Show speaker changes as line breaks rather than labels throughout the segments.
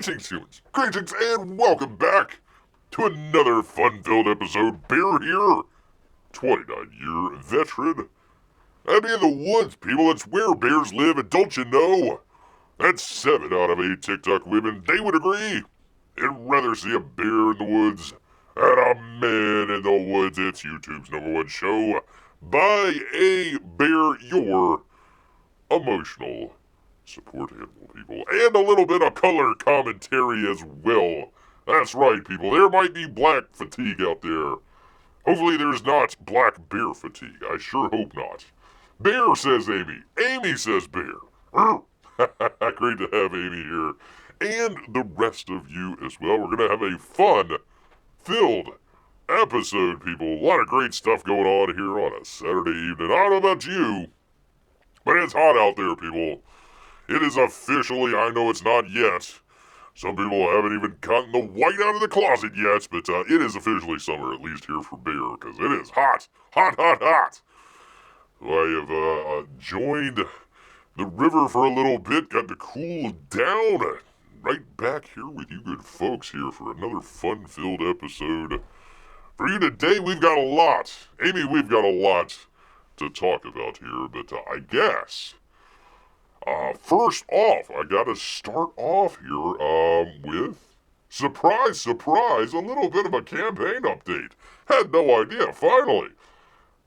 Greetings, humans. Greetings, and welcome back to another fun-filled episode. Bear here, 29-year veteran. I'm in the woods, people. It's where bears live, and don't you know? That's 7 out of 8 TikTok women, they would agree. They'd rather see a bear in the woods than a man in the woods. It's YouTube's #1 show. By a bear, your emotional support animal, people, and a little bit of color commentary as well. That's right, people. There might be black fatigue out there. Hopefully there's not black bear fatigue. I sure hope not. Bear, says Amy. Amy says bear. Great to have Amy here. And the rest of you as well. We're going to have a fun-filled episode, people. A lot of great stuff going on here on a Saturday evening. I don't know about you, but it's hot out there, people. It is officially, I know it's not yet. Some people haven't even gotten the white out of the closet yet, but it is officially summer, at least here for Bear, because it is hot. Hot, hot, hot. So I have joined the river for a little bit, got to cool down. Right back here with you good folks here for another fun-filled episode. For you today, we've got a lot. Amy, we've got a lot to talk about here, but I guess... first off, I gotta start off here, with, surprise, surprise, a little bit of a campaign update. Had no idea, finally.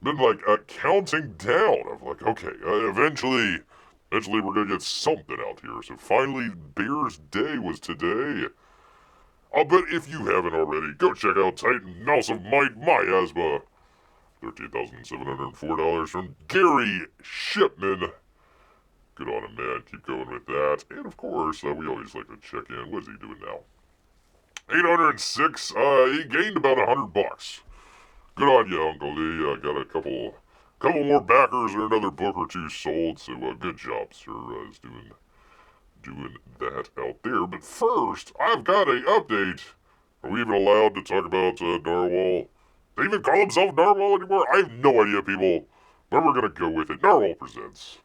Been like, counting down of like, okay, eventually we're gonna get something out here. So finally, Bear's Day was today. But if you haven't already, go check out Titan Mouse of Might, Miasma. $13,704 from Gary Shipman. Good on him, man. Keep going with that. And of course, we always like to check in. What is he doing now? 806. He gained about $100. Good on you, Uncle Lee. Got a couple more backers and another book or two sold. So good job, sir. Is doing that out there. But first, I've got a update. Are we even allowed to talk about Narwhal? They even call himself Narwhal anymore? I have no idea, people. But we're gonna go with it. Narwhal presents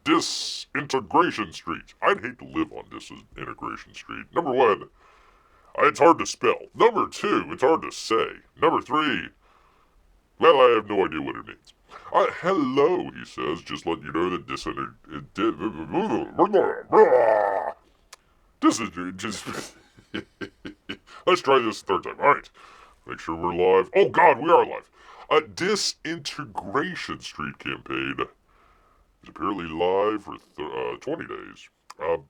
DisintergrationStreet. I'd hate to live on Disintegration Street. Number 1, it's hard to spell. Number 2, it's hard to say. Number 3, well, I have no idea what it means. Hello, he says, just letting you know that Let's try this a third time. Alright, make sure we're live. Oh god, we are live. Disintegration Street campaign is apparently live for 20 days.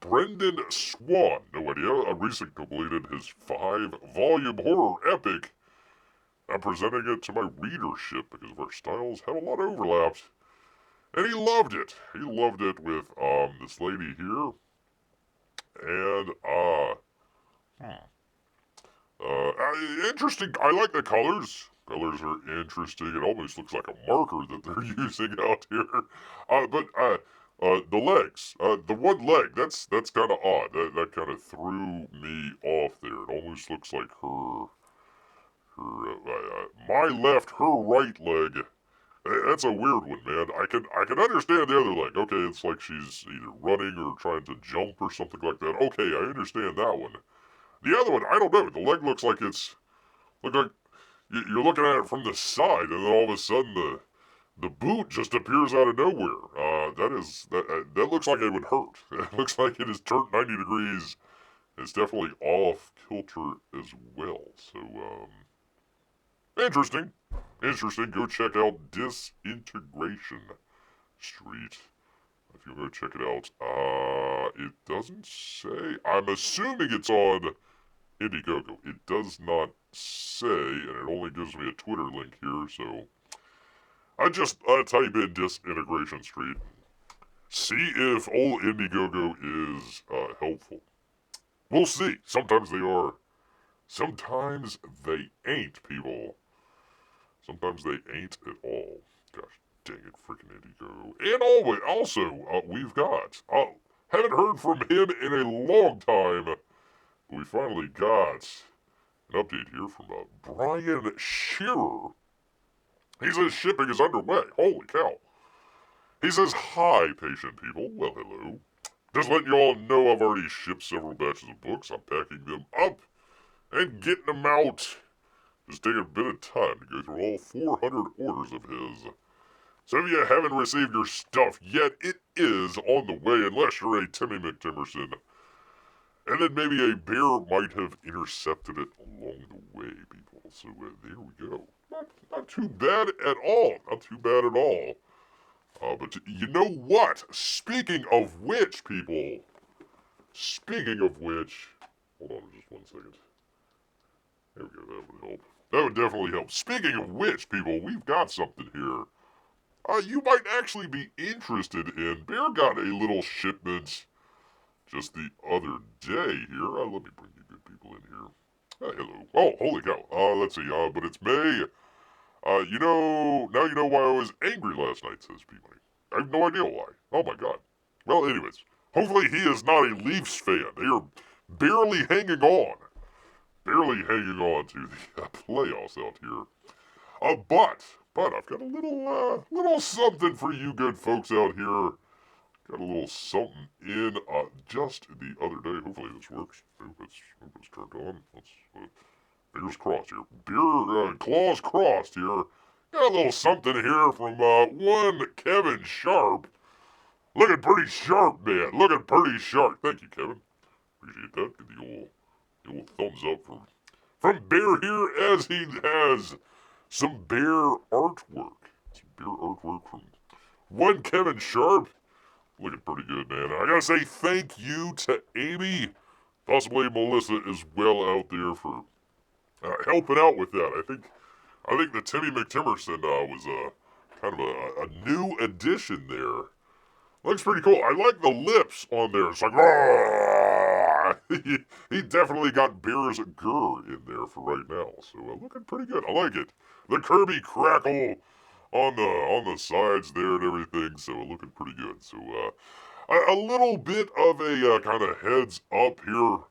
Brendan Swan, no idea, recently completed his 5-volume horror epic. I'm presenting it to my readership because our styles have a lot of overlaps. And he loved it. He loved it with this lady here. And interesting. I like the colors. Colors are interesting. It almost looks like a marker that they're using out here. But the legs, the one leg, that's kind of odd. That kind of threw me off there. It almost looks like my left, her right leg. That's a weird one, man. I can understand the other leg. Okay, it's like she's either running or trying to jump or something like that. Okay, I understand that one. The other one, I don't know. The leg looks like like you're looking at it from the side, and then all of a sudden the boot just appears out of nowhere. That looks like it would hurt. It looks like it is turned 90 degrees. It's definitely off kilter as well. So, interesting. Go check out Disintegration Street. If you go check it out. It doesn't say. I'm assuming it's on Indiegogo. It does not say, and it only gives me a Twitter link here, so I just type in Disintegration Street. See if old Indiegogo is helpful. We'll see. Sometimes they are. Sometimes they ain't, people. Sometimes they ain't at all. Gosh dang it, freaking Indiegogo. And also, we've got, haven't heard from him in a long time. We finally got an update here from Brian Shearer. He says shipping is underway. Holy cow. He says, hi, patient people. Well, hello. just letting you all know I've already shipped several batches of books. I'm packing them up and getting them out. Just taking a bit of time to go through all 400 orders of his. So if you haven't received your stuff yet, it is on the way, unless you're a Timmy McTimerson. And then maybe a bear might have intercepted it along the way, people. So there we go. Not too bad at all. Not too bad at all. But you know what? Speaking of which, people. Speaking of which. Hold on just 1 second. There we go. That would help. That would definitely help. Speaking of which, people, we've got something here. You might actually be interested in. Bear got a little shipment just the other day here. Let me bring you good people in here. Hello. Oh, holy cow. Let's see. But it's May. Now you know why I was angry last night, says Peabody. I have no idea why. Oh my god. Well, anyways. Hopefully he is not a Leafs fan. They are barely hanging on. Barely hanging on to the playoffs out here. But I've got a little something for you good folks out here. Got a little something in just the other day. Hopefully this works. Hope it's turned on. Let's fingers crossed here. Claws crossed here. Got a little something here from one Kevin Sharpe. Looking pretty sharp, man. Looking pretty sharp. Thank you, Kevin. Appreciate that. Get the old thumbs up from Bear here, as he has some Bear artwork. Some Bear artwork from one Kevin Sharpe. Looking pretty good, man. I gotta say thank you to Amy, possibly Melissa as well out there for helping out with that. I think the Timmy McTimerson was kind of a new addition there. Looks pretty cool. I like the lips on there. It's like, he definitely got Bear's Grr in there for right now. So looking pretty good. I like it. The Kirby crackle on the sides there and everything. So looking pretty good. So a little bit of a kind of heads up here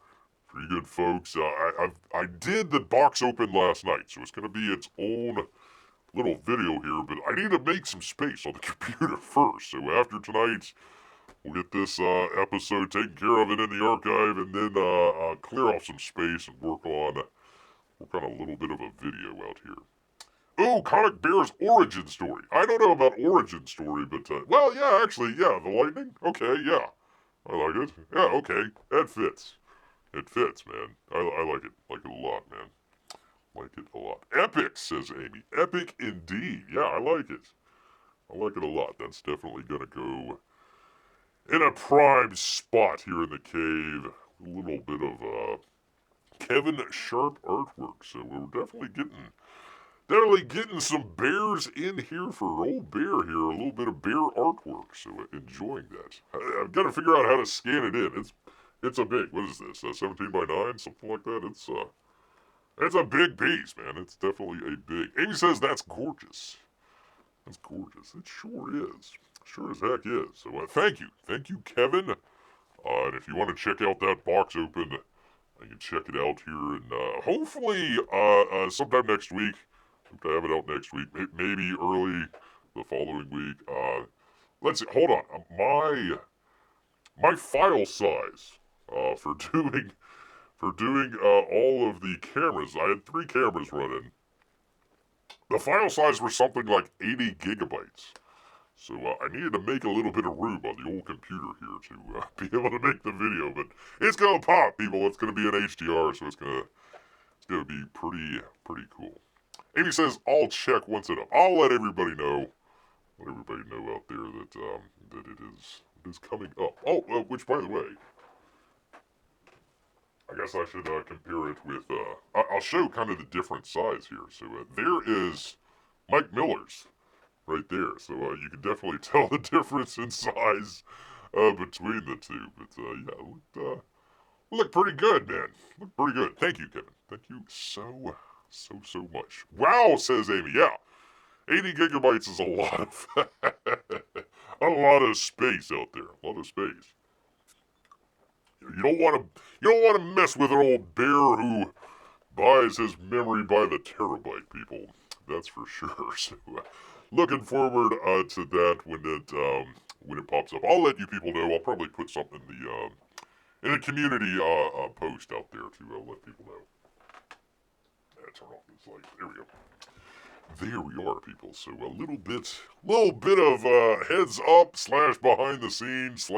for you good folks. I did the box open last night, so it's going to be its own little video here, but I need to make some space on the computer first. So after tonight, we'll get this episode taken care of it in the archive, and then clear off some space and work on a little bit of a video out here. Ooh, Comic Bear's origin story. I don't know about origin story, but well, yeah, actually, yeah, the lightning. Okay, yeah, I like it. Yeah, okay, that fits. It fits, man. I like it a lot, man. Like it a lot. Epic, says Amy. Epic indeed. Yeah, I like it. I like it a lot. That's definitely gonna go in a prime spot here in the cave. A little bit of Kevin Sharpe artwork. So we're definitely getting some bears in here for old Bear here. A little bit of bear artwork. So enjoying that. I've got to figure out how to scan it in. It's a big. What is this? 17 by 9, something like that. It's a big piece, man. It's definitely a big. Amy says that's gorgeous. That's gorgeous. It sure is. Sure as heck is. So thank you, Kevin. And if you want to check out that box open, you can check it out here, and hopefully sometime next week. Hope to have it out next week. Maybe early the following week. Let's see. Hold on. My file size for doing all of the cameras. I had 3 cameras running. The file size was something like 80 gigabytes. So I needed to make a little bit of room on the old computer here to be able to make the video. But it's gonna pop, people. It's gonna be an HDR, so it's gonna be pretty cool. Amy says I'll check once it up. I'll let everybody know. Let everybody know out there that it is coming up. Oh, which by the way, I guess I should compare it with, I'll show kind of the different size here. So there is Mike Miller's right there. So you can definitely tell the difference in size between the two. But yeah, look pretty good, man. Look pretty good. Thank you, Kevin. Thank you so much. Wow, says Amy. Yeah, 80 gigabytes is a lot of, a lot of space out there. A lot of space. You don't want to mess with an old bear who buys his memory by the terabyte, people. That's for sure. So, looking forward to that when when it pops up. I'll let you people know. I'll probably put something in the community post out there to let people know. Turn off this light. There we go. There we are, people. So a little bit of heads up / behind the scenes /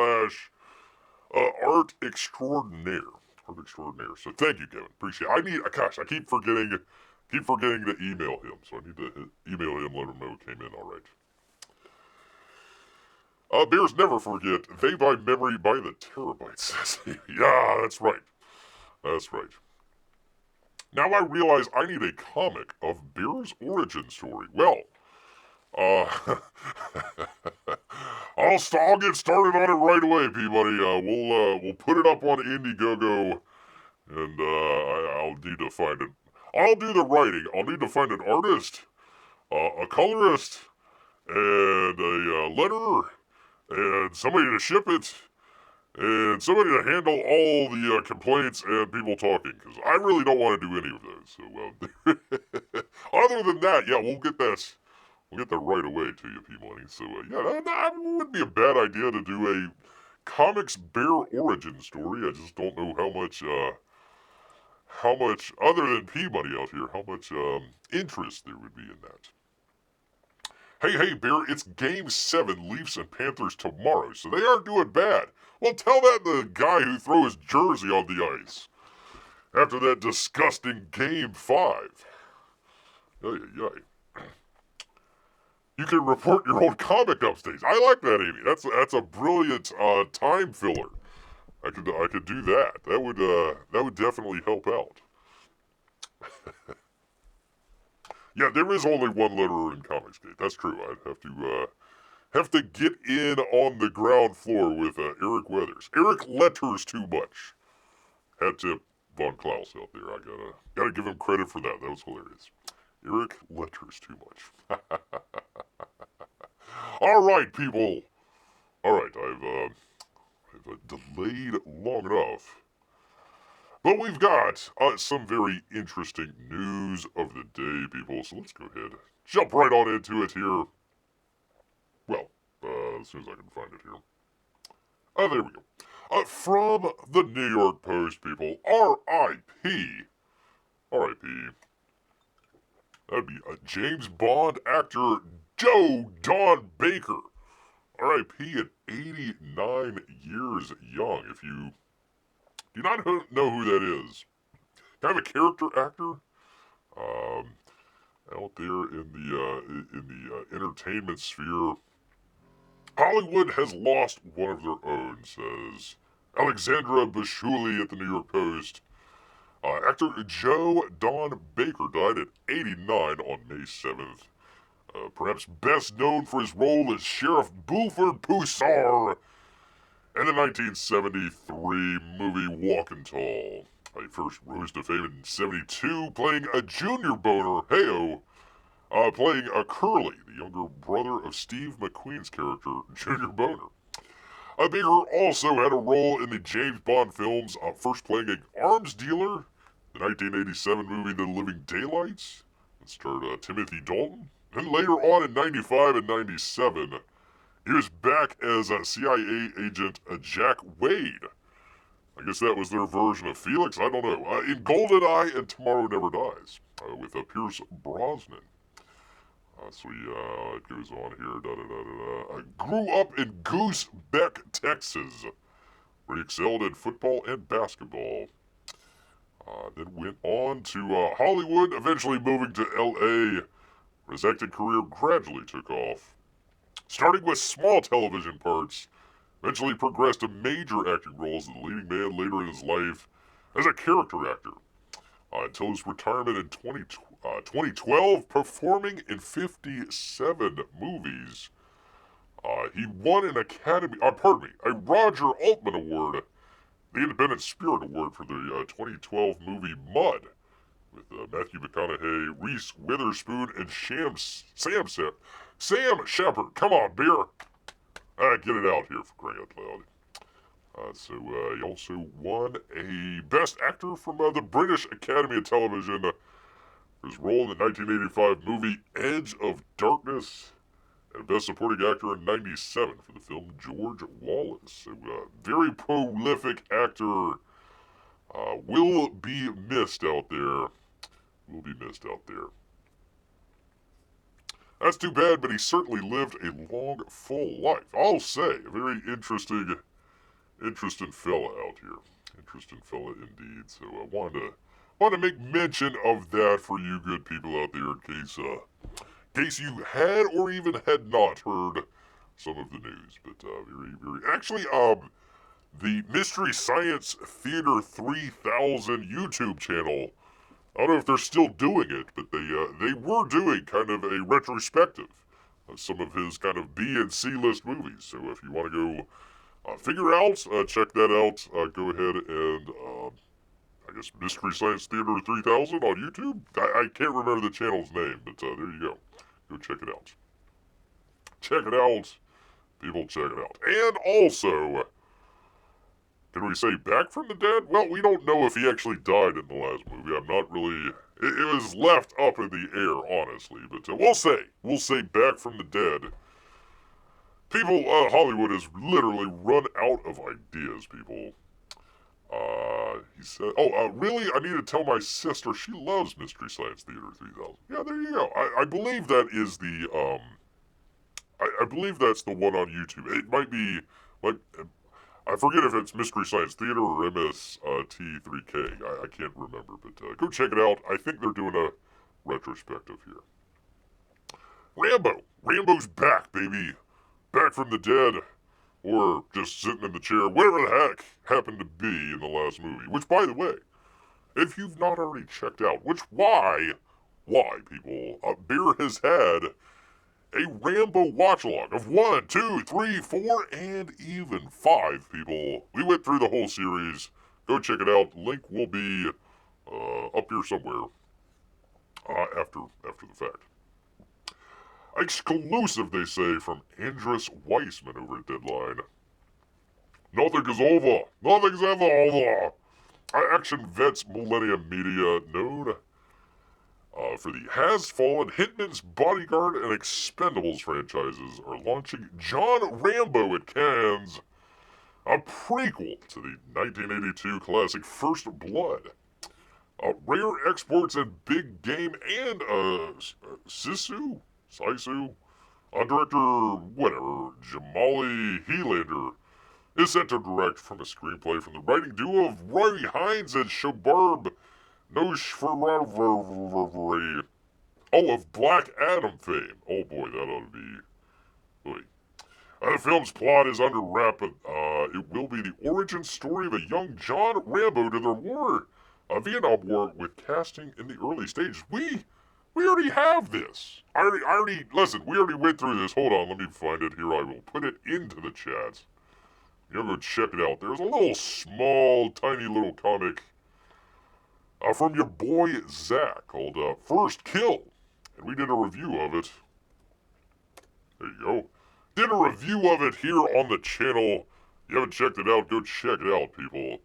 art extraordinaire. Art extraordinaire. So thank you, Kevin. Appreciate it. I keep forgetting to email him. So I need to email him, let him know it came in all right. Bears never forget. They buy memory by the terabytes. Yeah, that's right. That's right. Now I realize I need a comic of Bear's origin story. Well, I'll get started on it right away, Peabody. We'll put it up on Indiegogo, and I'll need to find it. I'll do the writing. I'll need to find an artist, a colorist, and a letterer, and somebody to ship it, and somebody to handle all the complaints and people talking, because I really don't want to do any of those. So, other than that, yeah, we'll get that right away to you, P-Money. So, yeah, that wouldn't be a bad idea to do a comics bear origin story. I just don't know how much, other than P-Money out here, how much interest there would be in that. Hey, Bear, it's Game 7, Leafs and Panthers tomorrow, so they aren't doing bad. Well, tell that to the guy who threw his jersey on the ice after that disgusting Game 5. You can report your own comic updates. I like that, Amy. That's a brilliant time filler. I could do that. That would definitely help out. Yeah, there is only one letterer in Comicsgate. That's true. I'd have to get in on the ground floor with Eric Weathers. Eric letters too much. Hat tip Von Klaus out there. I gotta give him credit for that. That was hilarious. Eric letters too much. All right, people. All right, I've delayed long enough. But we've got some very interesting news of the day, people. So let's go ahead, jump right on into it here. Well, as soon as I can find it here. There we go. From the New York Post, people. R.I.P. R.I.P. That'd be James Bond actor JoeDon Baker. R.I.P. at 89 years young. If you do not know who that is, kind of a character actor out there in the entertainment sphere. Hollywood has lost one of their own, says Alexandra Bashuli at the New York Post. Actor JoeDon Baker died at 89 on May 7th. Perhaps best known for his role as Sheriff Buford Poussar in the 1973 movie Walkin' Tall. He first rose to fame in 1972 playing a junior boner, heyo, playing a Curly, the younger brother of Steve McQueen's character, Junior Boner. Baker also had a role in the James Bond films, first playing an arms dealer, the 1987 movie The Living Daylights, that starred Timothy Dalton, and later on in 95 and 97, he was back as CIA agent Jack Wade. I guess that was their version of Felix, I don't know. In GoldenEye and Tomorrow Never Dies, with Pierce Brosnan. So it goes on here. Grew up in Goose Beck, Texas, where he excelled in football and basketball. Then went on to Hollywood, eventually moving to L.A., where his acting career gradually took off. Starting with small television parts, eventually progressed to major acting roles as the leading man later in his life as a character actor. Until his retirement in 2012, performing in 57 movies. He won an a Roger Altman Award, the Independent Spirit Award for the 2012 movie Mud, with Matthew McConaughey, Reese Witherspoon, and Sam Shepard. Come on, Beer. Get it out here for crying out loud. So he also won a Best Actor from the British Academy of Television for his role in the 1985 movie Edge of Darkness And Best Supporting Actor in 97 for the film George Wallace. A very prolific actor. Will be missed out there. Will be missed out there. That's too bad, but he certainly lived a long, full life. I'll say, a very interesting fella out here. Interesting fella indeed. So I wanted to make mention of that for you good people out there in case you had or even had not heard some of the news. But actually, the Mystery Science Theater 3000 YouTube channel, I don't know if they're still doing it, but they were doing kind of a retrospective of some of his kind of B and C list movies. So if you want to go figure out, check that out, go ahead and, I guess, Mystery Science Theater 3000 on YouTube? I can't remember the channel's name, but there you go. Go check it out. Check it out. People, check it out. And also, can we say back from the dead? Well, we don't know if he actually died in the last movie. I'm not really... It was left up in the air, honestly. But we'll say back from the dead. People, Hollywood has literally run out of ideas, people. He said, really? I need to tell my sister. She loves Mystery Science Theater 3000. Yeah, there you go. I believe that is the, I believe that's the one on YouTube. It might be, like, I forget if it's Mystery Science Theater or MST3K. I can't remember, but go check it out. I think they're doing a retrospective here. Rambo. Rambo's back, baby. Back from the dead. Or just sitting in the chair, whatever the heck happened to be in the last movie. Which, by the way, if you've not already checked out, why, people, Bear has had a Rambo watch-along of 1, 2, 3, 4, and even 5, people. We went through the whole series. Go check it out. Link will be up here somewhere after the fact. Exclusive, they say, from Andres Weissman over at Deadline. Nothing is over. Nothing's ever over. Action Vets Millennium Media, known for the Has Fallen, Hitman's Bodyguard, and Expendables franchises, are launching John Rambo at Cannes, a prequel to the 1982 classic First Blood. Rare exports and big game and Sisu, director, whatever, Jamali Helander, is set to direct from a screenplay from the writing duo of Roy Hines and Shobarb Noshvaravari, of Black Adam fame. Oh boy, that ought to be... The film's plot is under wrap, but it will be the origin story of a young John Rambo to the Vietnam War, with casting in the early stages. We already have this. Listen, we already went through this. Hold on, let me find it here. I will put it into the chat. You'll go check it out. There's a little small, tiny little comic from your boy Zach called First Kill. And we did a review of it. There you go. Did a review of it here on the channel. You haven't checked it out, go check it out, people.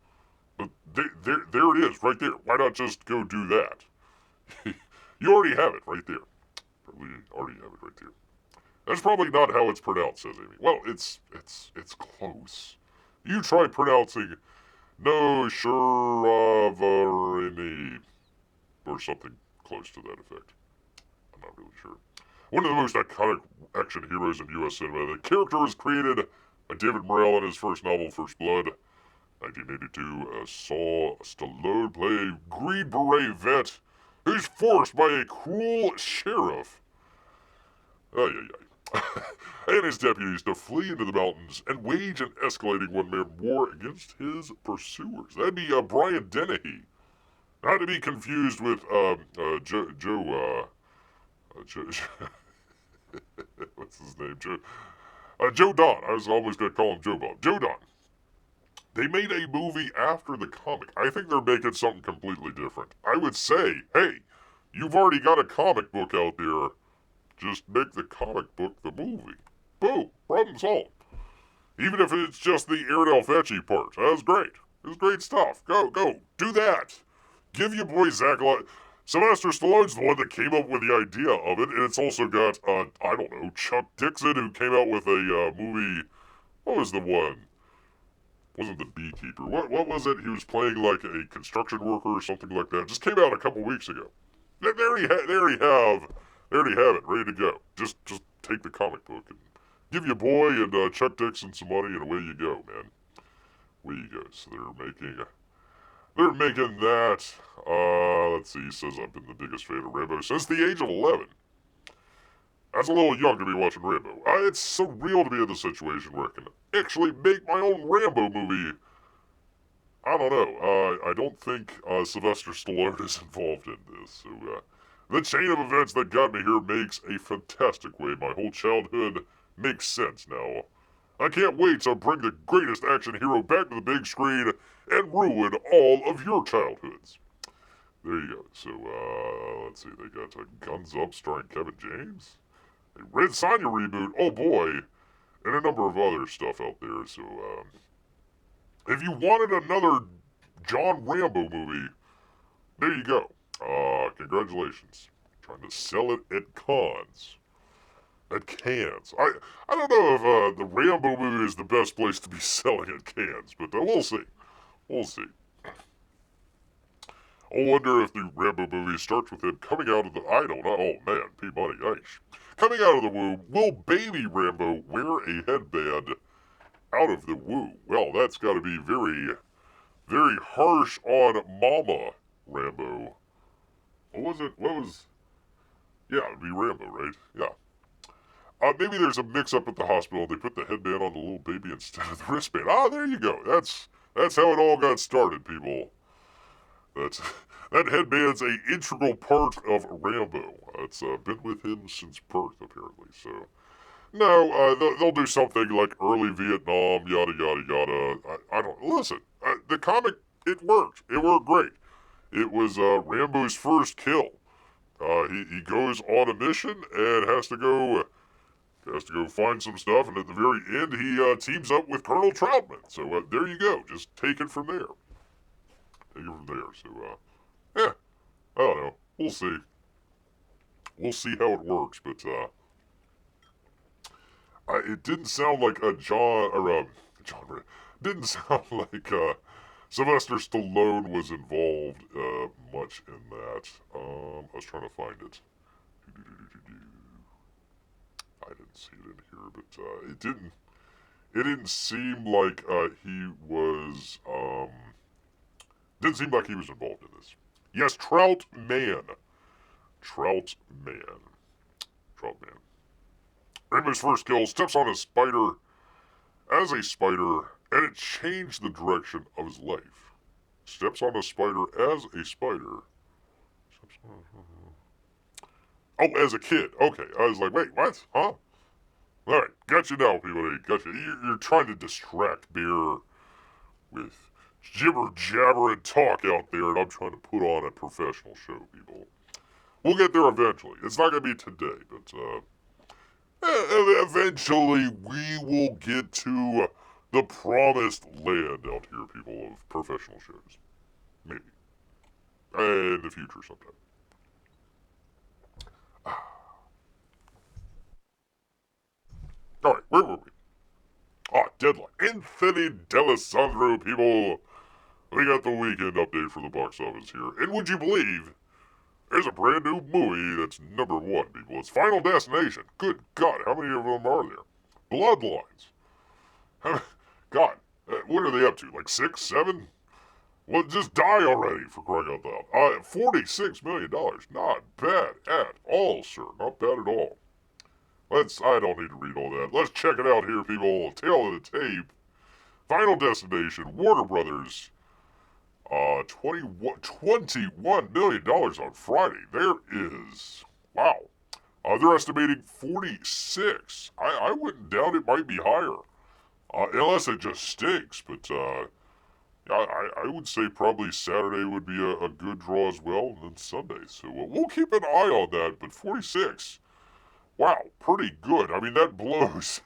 But there it is, right there. Why not just go do that? You already have it right there. Probably already have it right there. That's probably not how it's pronounced, says Amy. Well, it's close. You try pronouncing no Sharavarini or something close to that effect. I'm not really sure. One of the most iconic action heroes in U.S. cinema. The character was created by David Morrell in his first novel, First Blood. 1982 saw Stallone play a Green Beret vet who's forced by a cruel sheriff and his deputies to flee into the mountains and wage an escalating one-man war against his pursuers. That'd be Brian Dennehy. Not to be confused with Joe what's his name? JoeDon. I was always going to call him JoeDon. They made a movie after the comic. I think they're making something completely different. I would say, hey, you've already got a comic book out there. Just make the comic book the movie. Boom. Problem solved. Even if it's just the Iredell Fetchy part. That was great. It was great stuff. Go. Do that. Give your boy Zach Sylvester Stallone's the one that came up with the idea of it, and it's also got, I don't know, Chuck Dixon, who came out with a movie. What was the one? Wasn't the Beekeeper? What was it? He was playing like a construction worker or something like that. Just came out a couple weeks ago. There you have it, ready to go. Just take the comic book and give your boy and Chuck Dixon some money, and away you go, man. Away you go. So they're making that. Let's see. He says I've been the biggest fan of Rambo since the age of 11. That's a little young to be watching Rambo. It's surreal to be in the situation where I can actually make my own Rambo movie. I don't know. I don't think Sylvester Stallone is involved in this. So the chain of events that got me here makes a fantastic way. My whole childhood makes sense now. I can't wait to bring the greatest action hero back to the big screen and ruin all of your childhoods. There you go. So, let's see. They got Guns Up starring Kevin James. A Red Sonja reboot. Oh boy. And a number of other stuff out there. So, if you wanted another John Rambo movie, there you go. Congratulations. Trying to sell it at cons. At cans. I don't know if the Rambo movie is the best place to be selling at cans, but we'll see. We'll see. I wonder if the Rambo movie starts with him coming out of the... I don't know. Oh, man. Peabody Ice. Coming out of the womb, will baby Rambo wear a headband out of the womb? Well, that's got to be very, very harsh on Mama Rambo. What was it? What was... Yeah, it'd be Rambo, right? Yeah. Maybe there's a mix-up at the hospital. They put the headband on the little baby instead of the wristband. There you go. That's how it all got started, people. That headband's an integral part of Rambo. It's been with him since birth, apparently. So, no, they'll do something like early Vietnam, yada yada yada. I don't listen. The comic, it worked. It worked great. It was Rambo's first kill. He goes on a mission and has to go find some stuff, and at the very end, he teams up with Colonel Troutman. So there you go. Just take it from there. So, yeah, I don't know. We'll see. We'll see how it works, but it didn't sound like didn't sound like Sylvester Stallone was involved much in that. I was trying to find it. I didn't see it in here, but it didn't seem like he was didn't seem like he was involved in this. Yes, Troutman. Rambo's first kill steps on a spider as a spider, and it changed the direction of his life. Steps on a spider as a spider. Oh, as a kid. Okay, I was like, wait, what? Huh? Alright, got you now, people. Got you. You're trying to distract Beer with jibber jabber and talk out there, and I'm trying to put on a professional show, people. We'll get there eventually. It's not going to be today, but eventually we will get to the promised land out here, people, of professional shows. Maybe. In the future sometime. Alright, where were we? Deadline. Anthony D'Alessandro, people. We got the weekend update for the box office here. And would you believe there's a brand new movie that's number one, people. It's Final Destination. Good God, how many of them are there? Bloodlines. God, what are they up to? Like 6, 7? Well, just die already, for crying out loud. $46 million. Not bad at all, sir. Not bad at all. I don't need to read all that. Let's check it out here, people. Tail of the tape. Final Destination. Warner Brothers. $21 million on Friday. There is. Wow. They're estimating 46. I wouldn't doubt it might be higher. Unless it just stinks. But, I would say probably Saturday would be a good draw as well, and then Sunday. So we'll keep an eye on that. But 46. Wow, pretty good. I mean, that blows.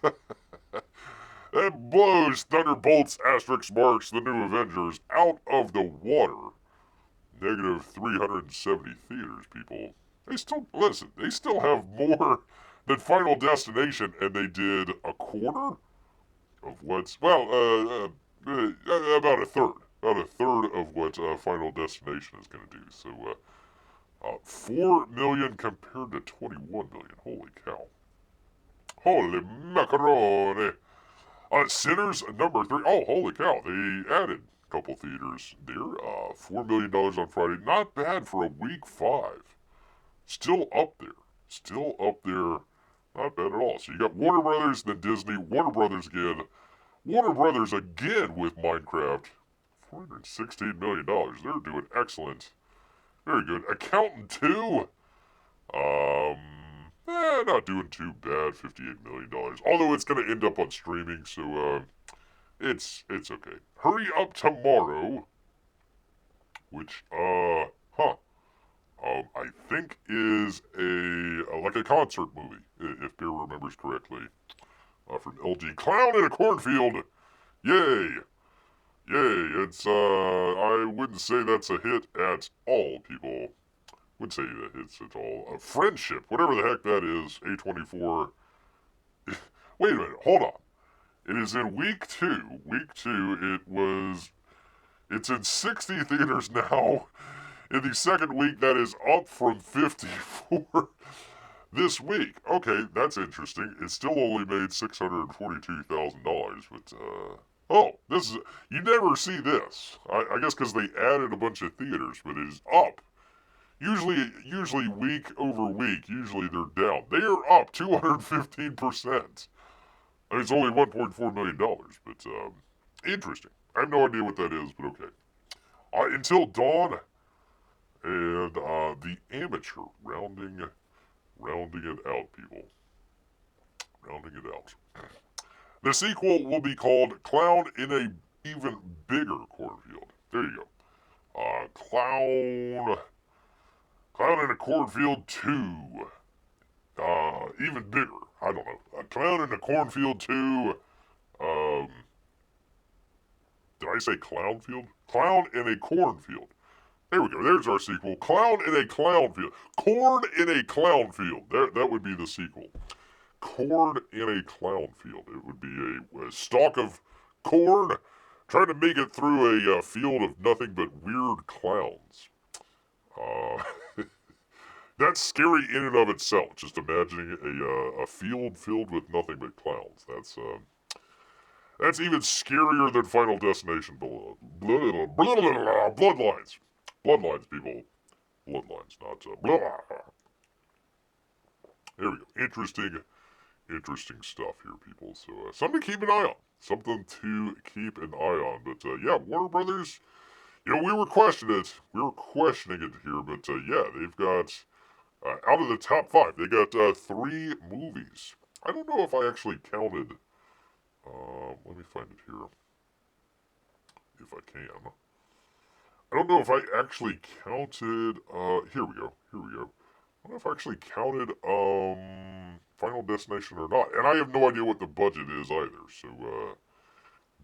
That blows Thunderbolts *marks the new Avengers out of the water. negative 370 theaters, people. They still, listen, they still have more than Final Destination, and they did a quarter of what's, about a third. About a third of what Final Destination is going to do. So, 4 million compared to 21 million. Holy cow. Holy macaroni. Sinners, number 3. Oh, holy cow. They added a couple theaters there. $4 million on Friday. Not bad for a week 5. Still up there. Still up there. Not bad at all. So you got Warner Brothers, then Disney, Warner Brothers again. Warner Brothers again with Minecraft. $416 million. They're doing excellent. Very good. Accountant 2. Not doing too bad. $58 million. Although it's going to end up on streaming, so it's okay. Hurry Up Tomorrow, which I think is like a concert movie, if Bear remembers correctly, from LG. Clown in a Cornfield. Yay! Yay! It's I wouldn't say that's a hit at all, people. Wouldn't say that hits at all. Friendship, whatever the heck that is. A24. Wait a minute, hold on. It is in week 2. Week 2. It's in 60 theaters now. In the second week, that is up from 54 this week. Okay, that's interesting. It still only made $642,000, but you never see this. I guess because they added a bunch of theaters, but it is up. Usually week over week, usually they're down. They are up 215%. I mean, it's only $1.4 million, but interesting. I have no idea what that is, but okay. Until Dawn and The Amateur, rounding it out, people. Rounding it out. The sequel will be called Clown in a Even Bigger Cornfield. There you go. Clown in a Cornfield 2. Even bigger. I don't know. Clown in a Cornfield 2. Did I say Clownfield? Clown in a Cornfield. There we go. There's our sequel. Clown in a Clownfield. Corn in a Clownfield. That would be the sequel. Corn in a Clownfield. It would be a stalk of corn trying to make it through a field of nothing but weird clowns. That's scary in and of itself. Just imagining a field filled with nothing but clowns. That's even scarier than Final Destination. Bloodlines. Bloodlines, people. Bloodlines, not There we go. Interesting stuff here, people. So something to keep an eye on. Something to keep an eye on. But yeah, Warner Brothers. We were questioning it. Here, but yeah, they've got out of the top 5, they got 3 movies. I don't know if I actually counted. Let me find it here, if I can. I don't know if I actually counted. Here we go. I don't know if I actually counted Final Destination or not, and I have no idea what the budget is either. So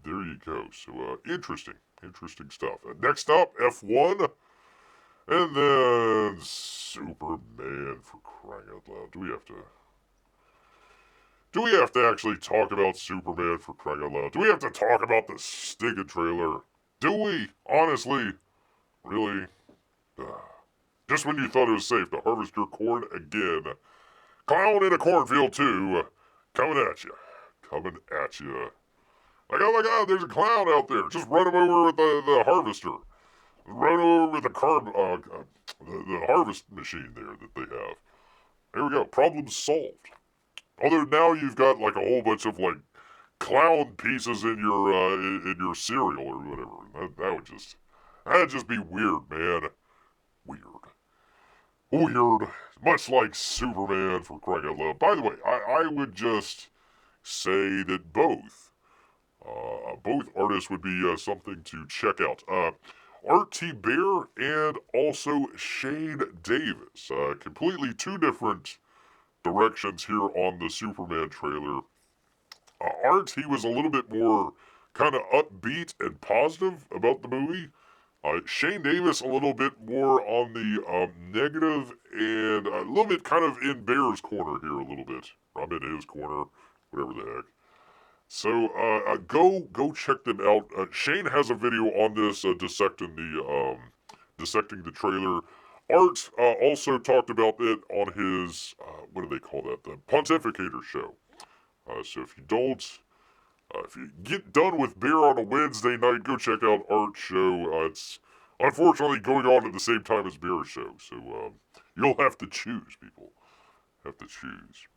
there you go. So interesting stuff. Next up, F1. And then Superman, for crying out loud. Do we have to actually talk about Superman, for crying out loud? Do we have to talk about the stinking trailer? Do we? Honestly? Really? Just when you thought it was safe to harvest your corn again. Clown in a Cornfield 2. Coming at you. Like, oh my god, there's a clown out there. Just run him over with the harvester. Run over with the harvest machine there that they have. There we go. Problem solved. Although now you've got like a whole bunch of like clown pieces in your cereal or whatever. That'd just be weird, man. Weird. Much like Superman, for crying out loud. By the way, I would just say that both artists would be something to check out. Art T. Bear and also Shane Davis. Completely 2 different directions here on the Superman trailer. Art, he was a little bit more kind of upbeat and positive about the movie. Shane Davis a little bit more on the negative and a little bit kind of in Bear's corner here a little bit. I'm in his corner, whatever the heck. So go check them out. Shane has a video on this dissecting the trailer. Art also talked about it on his what do they call that? The Pontificator show. So if you get done with Bear on a Wednesday night, go check out Art's show. It's unfortunately going on at the same time as Bear's show, so you'll have to choose, people. Have to choose.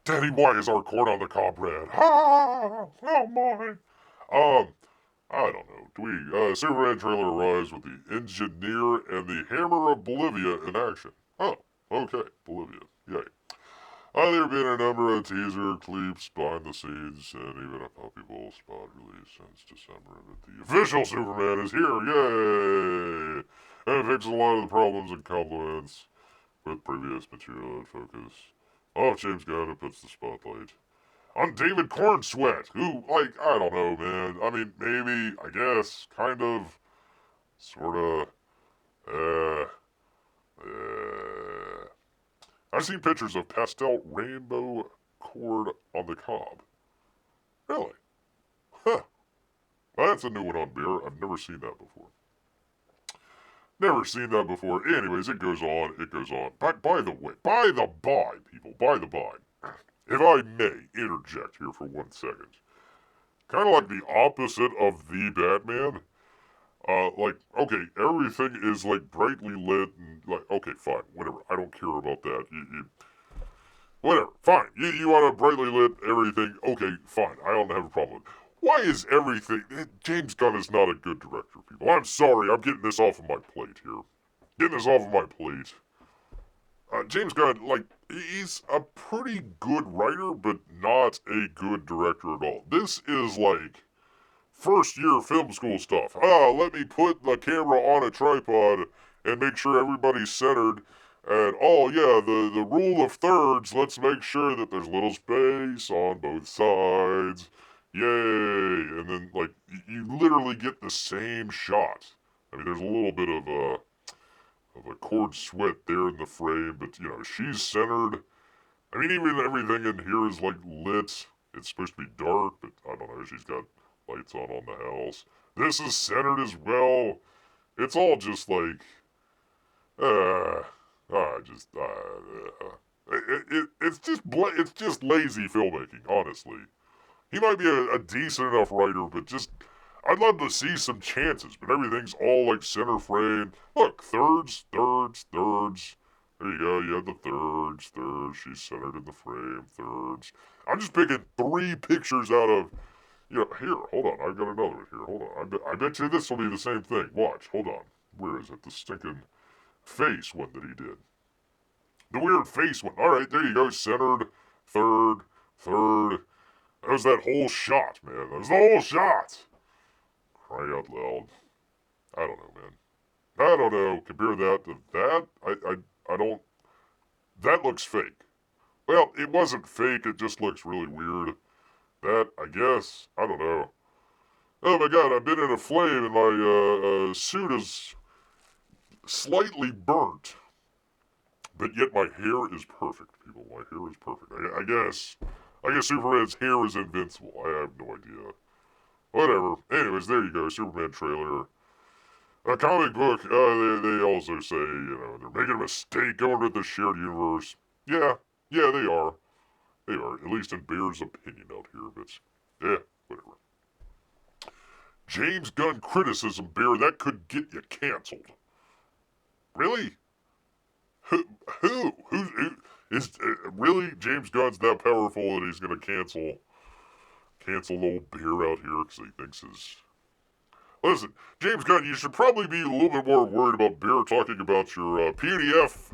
Daddy, why is our corn on the cob red? Ah, oh my. I don't know. Do we, Superman trailer arrives with the Engineer and the Hammer of Bolivia in action. Oh, okay, Bolivia. Yay. There have been a number of teaser clips behind the scenes and even a Puppy Bowl spot released since December, but the official Superman is here, yay! And it fixes a lot of the problems and compliments with previous material and focus off James Gunn and puts the spotlight on David Cornsweat, who, like, I don't know, man. I mean, maybe, I guess, kind of, sorta, I've seen pictures of pastel rainbow cord on the cob. Really? Huh. That's a new one on Bear. I've never seen that before. Never seen that before. Anyways, it goes on. It goes on. By the way, people, by the by, if I may interject here for 1 second. Kind of like the opposite of the Batman. Like, okay, everything is, like, brightly lit and, like, okay, fine, whatever. I don't care about that. Whatever, fine. You want to brightly lit everything, okay, fine. I don't have a problem with it. Why is everything... James Gunn is not a good director, people. I'm sorry, I'm getting this off of my plate here. Getting this off of my plate. James Gunn, like, he's a pretty good writer, but not a good director at all. This is, like, first-year film school stuff. Let me put the camera on a tripod and make sure everybody's centered. And, oh, yeah, the rule of thirds, let's make sure that there's little space on both sides. Yay! And then, like, you literally get the same shot. I mean, there's a little bit of a cord sweat there in the frame, but, you know, she's centered. I mean, even everything in here is, like, lit. It's supposed to be dark, but I don't know, she's got lights on the house. This is centered as well. It's all just like, it's just lazy filmmaking, honestly. He might be a decent enough writer, but just, I'd love to see some chances, but everything's all like center frame. Look, thirds. There you go, you have the thirds. She's centered in the frame, thirds. I'm just picking 3 pictures out of, you know, here, hold on, I've got another one here, hold on. I bet you this will be the same thing. Watch, hold on. Where is it? The stinking face one that he did. The weird face one. Alright, there you go, centered, third. That was that whole shot, man. That was the whole shot. Cry out loud. I don't know, man. I don't know. Compare that to that. I don't. That looks fake. Well, it wasn't fake. It just looks really weird. That, I guess. I don't know. Oh my god, I've been in a flame and my suit is slightly burnt. But yet my hair is perfect, people. My hair is perfect. I guess Superman's hair is invincible. I have no idea. Whatever. Anyways, there you go. Superman trailer. A comic book. They also say, you know, they're making a mistake going with the shared universe. Yeah, they are. They are. At least in Bear's opinion out here. But, yeah, whatever. James Gunn criticism, Bear, that could get you canceled. Really? Who is really James Gunn's that powerful that he's gonna cancel old Bear out here because he thinks his... Listen, James Gunn, you should probably be a little bit more worried about Bear talking about your PDF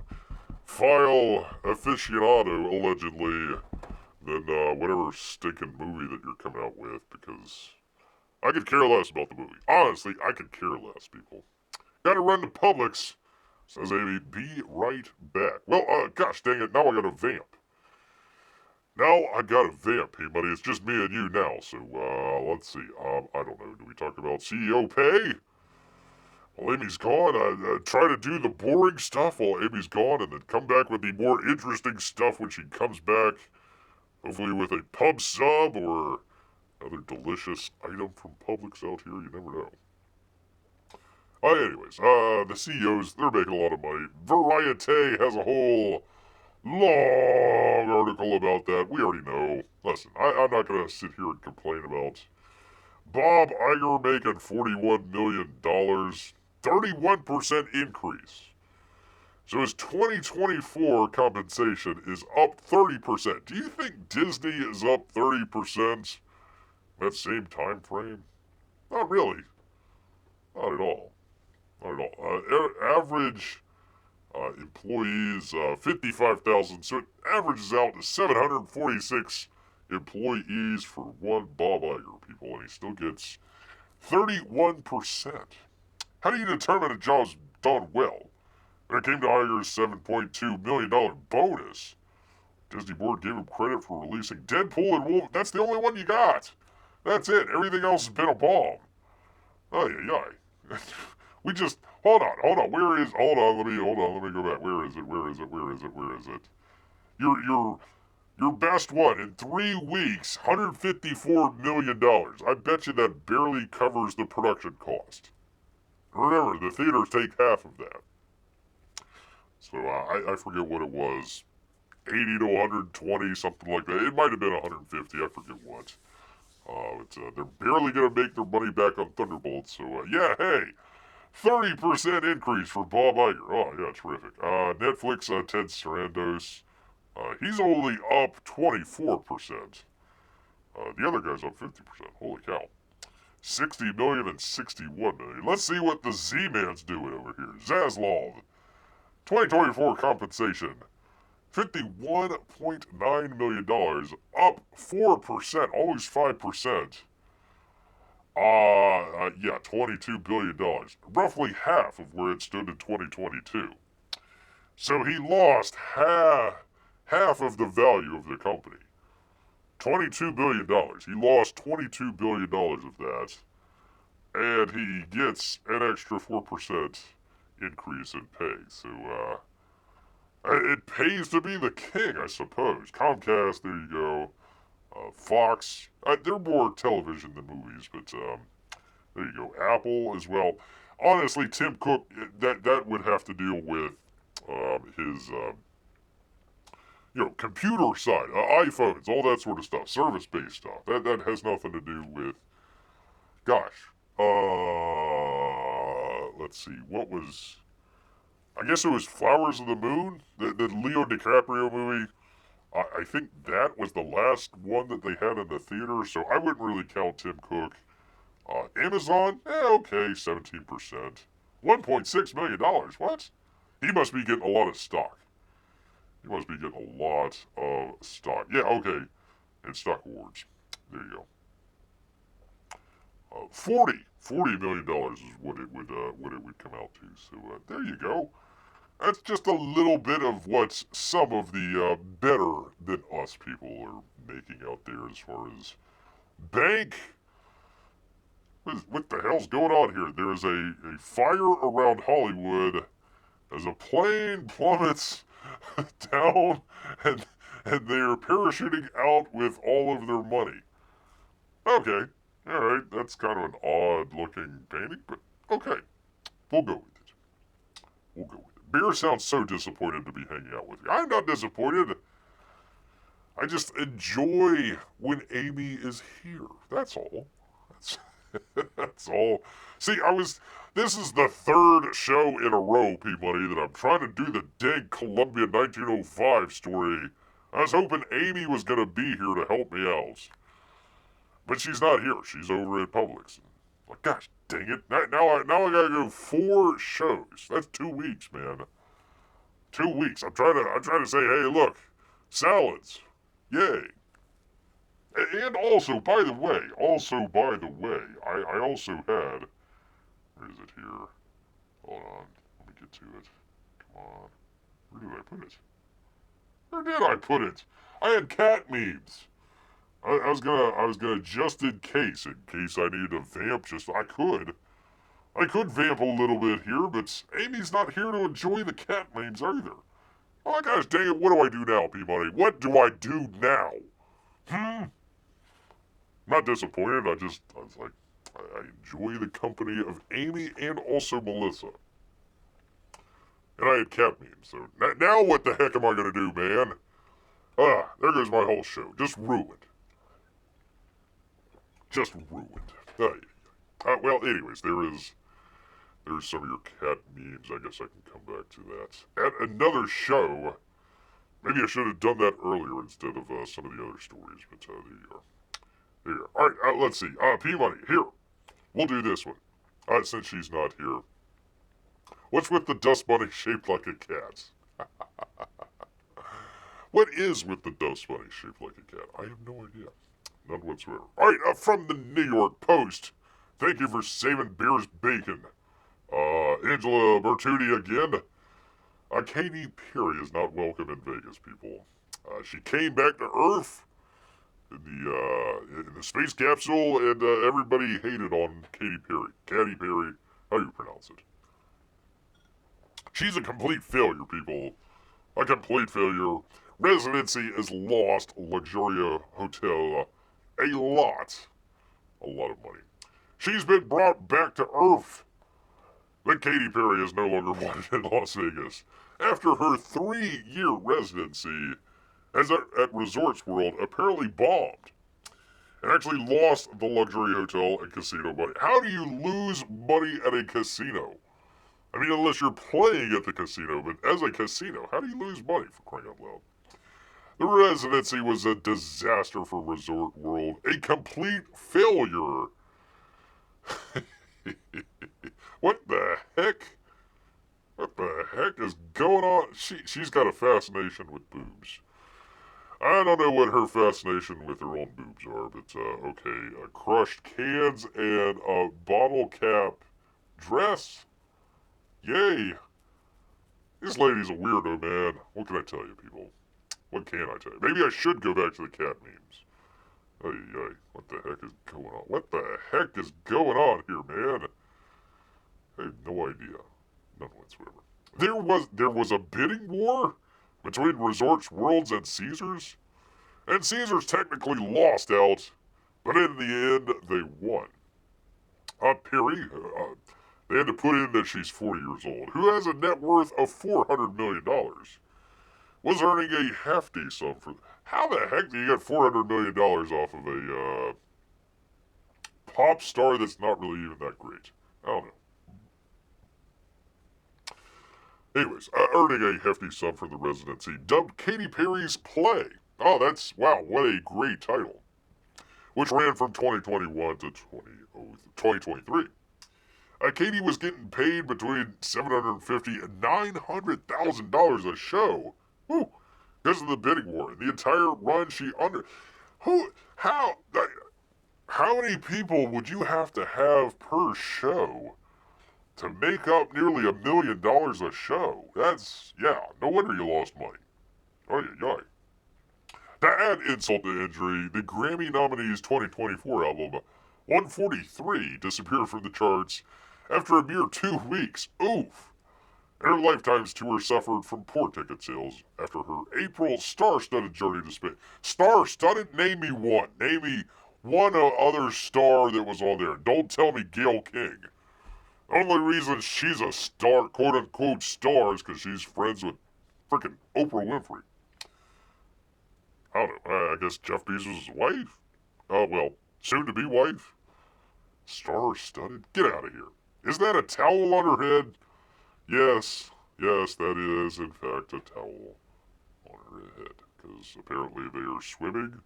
file aficionado, allegedly, than whatever stinking movie that you're coming out with, because I could care less about the movie. Honestly, I could care less, people. Gotta run to Publix, says Amy. Be right back. Well, gosh dang it, now I gotta vamp. Hey buddy, it's just me and you now, so, let's see, I don't know, do we talk about CEO pay? while Amy's gone, try to do the boring stuff while Amy's gone, and then come back with the more interesting stuff when she comes back. Hopefully with a pub sub or another delicious item from Publix out here. You never know. Anyways, the CEOs, they're making a lot of money. Variety has a whole long article about that. We already know. Listen, I'm not going to sit here and complain about Bob Iger making $41 million. 31% increase. So his 2024 compensation is up 30%. Do you think Disney is up 30% that same time frame? Not really. Not at all. Not at all. Average employees, 55,000. So it averages out to 746 employees for one Bob Iger, people, and he still gets 31%. How do you determine a job's done well? When it came to Iger's $7.2 million bonus, Disney board gave him credit for releasing Deadpool and Wolverine. That's the only one you got. That's it. Everything else has been a bomb. Oh, yeah. We just, hold on. Hold on, let me go back. Where is it? Your best one in 3 weeks, $154 million. I bet you that barely covers the production cost. Remember, the theaters take half of that. So I forget what it was, 80 to 120, something like that. It might have been 150, I forget what. They're barely going to make their money back on Thunderbolts. So, yeah, hey, 30% increase for Bob Iger. Oh, yeah, terrific. Netflix, Ted Sarandos, he's only up 24%. The other guy's up 50%. Holy cow. 60 million and 61 million. Let's see what the Z-Man's doing over here. Zaslav. 2024 compensation, $51.9 million, up 4%, almost 5%. Yeah, $22 billion, roughly half of where it stood in 2022. So he lost half of the value of the company. $22 billion. He lost $22 billion of that, and he gets an extra 4% increase in pay. So, it pays to be the king, I suppose. Comcast, there you go. Fox, they're more television than movies, but there you go. Apple as well. Honestly, Tim Cook, that would have to deal with his, computer side, iPhones, all that sort of stuff, service-based stuff. That has nothing to do with, gosh, let's see, what was, I guess it was Flowers of the Moon, the Leo DiCaprio movie. I think that was the last one that they had in the theater, so I wouldn't really count Tim Cook. Amazon, okay, 17%. $1.6 million, what? He must be getting a lot of stock. He must be getting a lot of stock. Yeah, okay, and stock awards. There you go. $40 million is what it would come out to. So there you go. That's just a little bit of what some of the better than us people are making out there as far as bank. What the hell's going on here? There is a fire around Hollywood as a plane plummets down and they're parachuting out with all of their money. Okay, alright, that's kind of an odd looking painting, but okay, we'll go with it. We'll go with it. Bear sounds so disappointed to be hanging out with you. I'm not disappointed. I just enjoy when Amy is here. That's all. That's all. See, this is the third show in a row, Peabody, that I'm trying to do the dang Columbia 1905 story. I was hoping Amy was going to be here to help me out. But she's not here. She's over at Publix. Like, gosh dang it. Now I gotta go 4 shows. That's 2 weeks, man. 2 weeks. I'm trying to say, hey, look, salads. Yay. And also, by the way, I also had, where is it here? Hold on, let me get to it. Come on. Where did I put it? Where did I put it? I had cat memes. I was gonna just in case I needed a vamp, I I could vamp a little bit here, but Amy's not here to enjoy the cat memes either. Oh gosh dang it, what do I do now, P-Money? What do I do now? I'm not disappointed, I was like, I enjoy the company of Amy and also Melissa. And I had cat memes, so now what the heck am I gonna do, man? There goes my whole show. Just ruined. Just ruined. Well, anyways, there's some of your cat memes. I guess I can come back to that. At another show, maybe I should have done that earlier instead of some of the other stories, but there you are. There you are. Alright, let's see. P-Money, here. We'll do this one. Since she's not here. What's with the dust bunny shaped like a cat? What is with the dust bunny shaped like a cat? I have no idea. None whatsoever. Alright, from the New York Post. Thank you for saving Beer's bacon. Angela Bertucci again. Katy Perry is not welcome in Vegas, people. She came back to Earth in the space capsule, and everybody hated on Katy Perry. Katy Perry, how do you pronounce it? She's a complete failure, people. A complete failure. Residency has lost Luxuria Hotel a lot of money. She's been brought back to Earth. But Katy Perry is no longer wanted in Las Vegas after her 3-year residency at Resorts World apparently bombed and actually lost the luxury hotel and casino money. How do you lose money at a casino? I mean, unless you're playing at the casino, but as a casino, how do you lose money, for crying out loud? The residency was a disaster for Resort World, a complete failure. What the heck? What the heck is going on? She's got a fascination with boobs. I don't know what her fascination with her own boobs are, but okay. Crushed cans and a bottle cap dress? Yay. This lady's a weirdo, man. What can I tell you, people? What can I tell you? Maybe I should go back to the cat memes. Ay. What the heck is going on? What the heck is going on here, man? I have no idea. None whatsoever. There was a bidding war between Resorts Worlds and Caesars? And Caesars technically lost out, but in the end, they won. Perry, they had to put in that she's 40 years old, who has a net worth of $400 million, was earning a hefty sum for... How the heck do you get $400 million off of a pop star that's not really even that great? I don't know. Anyways, earning a hefty sum for the residency, dubbed Katy Perry's Play. Oh, wow, what a great title. Which ran from 2021 to 2023. Katy was getting paid between $750,000 and $900,000 a show. Woo! Because of the bidding war. The entire run she how many people would you have to have per show to make up nearly $1 million a show? No wonder you lost money. Oy. To add insult to injury, the Grammy nominee's 2024 album, 143, disappeared from the charts after a mere 2 weeks. Oof! And her Lifetime's tour suffered from poor ticket sales after her April star-studded journey to space. Star-studded? Name me one. Name me one other star that was on there. Don't tell me Gayle King. The only reason she's a star, quote-unquote star, is because she's friends with frickin' Oprah Winfrey. I don't know. I guess Jeff Bezos' wife? Soon-to-be wife? Star-studded? Get out of here. Is that a towel on her head? Yes, that is, in fact, a towel on her head. Because apparently they are swimming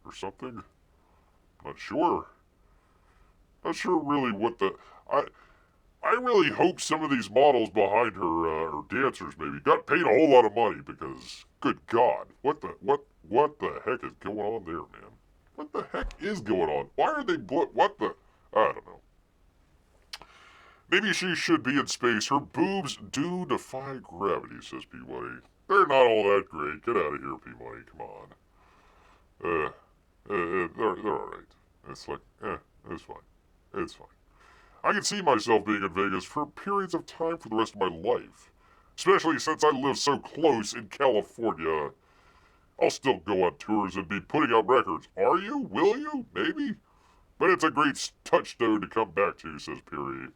or something. Not sure. Not sure really what the... I really hope some of these models behind her, or dancers maybe, got paid a whole lot of money because, good God, what the heck is going on there, man? What the heck is going on? Why are they I don't know. Maybe she should be in space. Her boobs do defy gravity, says P-Money. They're not all that great. Get out of here, P-Money. Come on. They're alright. It's like, it's fine. It's fine. I can see myself being in Vegas for periods of time for the rest of my life. Especially since I live so close in California. I'll still go on tours and be putting out records. Are you? Will you? Maybe? But it's a great touchstone to come back to, says Perry.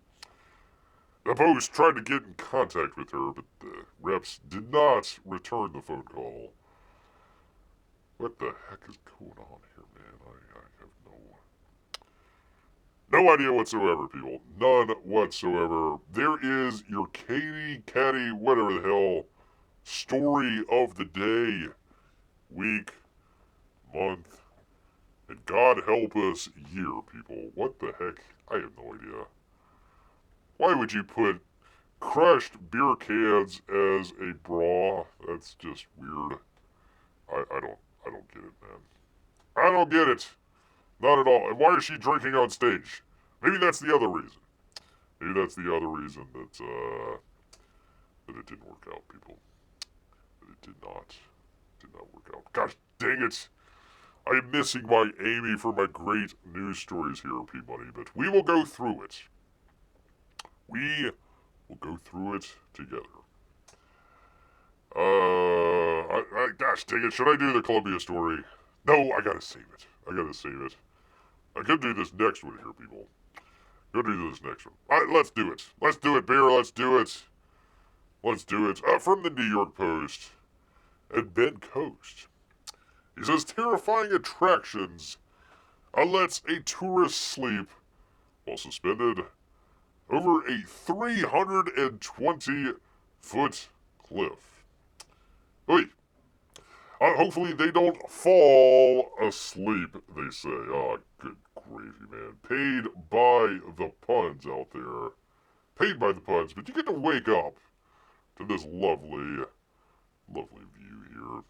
The Post tried to get in contact with her, but the reps did not return the phone call. What the heck is going on here, man? I have no idea whatsoever, people. None whatsoever. There is your Katy, whatever the hell, story of the day, week, month, and God help us, year, people. What the heck? I have no idea. Why would you put crushed beer cans as a bra? That's just weird. I don't get it, man. I don't get it. Not at all. And why is she drinking on stage? Maybe that's the other reason. Maybe that's the other reason that it didn't work out, people. That it did not work out. Gosh dang it. I am missing my Amy for my great news stories here, Peabody, but we will go through it. We will go through it together. Gosh dang it, should I do the Columbia story? No, I gotta save it. I could do this next one here, people. Go do this next one. Alright, let's do it. Let's do it, Bear, let's do it. From the New York Post, and Ben Coast. He says, terrifying attractions lets a tourist sleep while suspended over a 320-foot cliff. Wait. Hopefully they don't fall asleep, they say. Oh, good gravy, man. Paid by the puns out there. Paid by the puns, but you get to wake up to this lovely view here.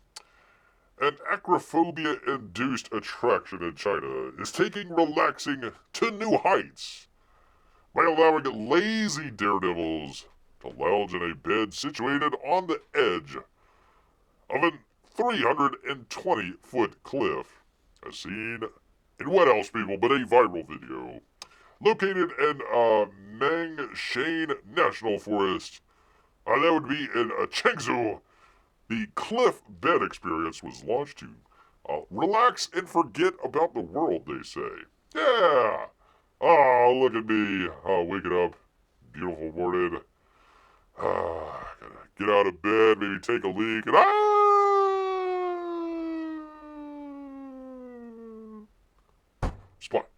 An acrophobia-induced attraction in China is taking relaxing to new heights by allowing lazy daredevils to lounge in a bed situated on the edge of an 320-foot cliff, as seen in what else, people, but a viral video. Located in Mangshan National Forest, that would be in Chengdu, the cliff bed experience was launched to relax and forget about the world, they say. Yeah! Oh, look at me, waking up, beautiful morning. Gotta get out of bed, maybe take a leak, and splat.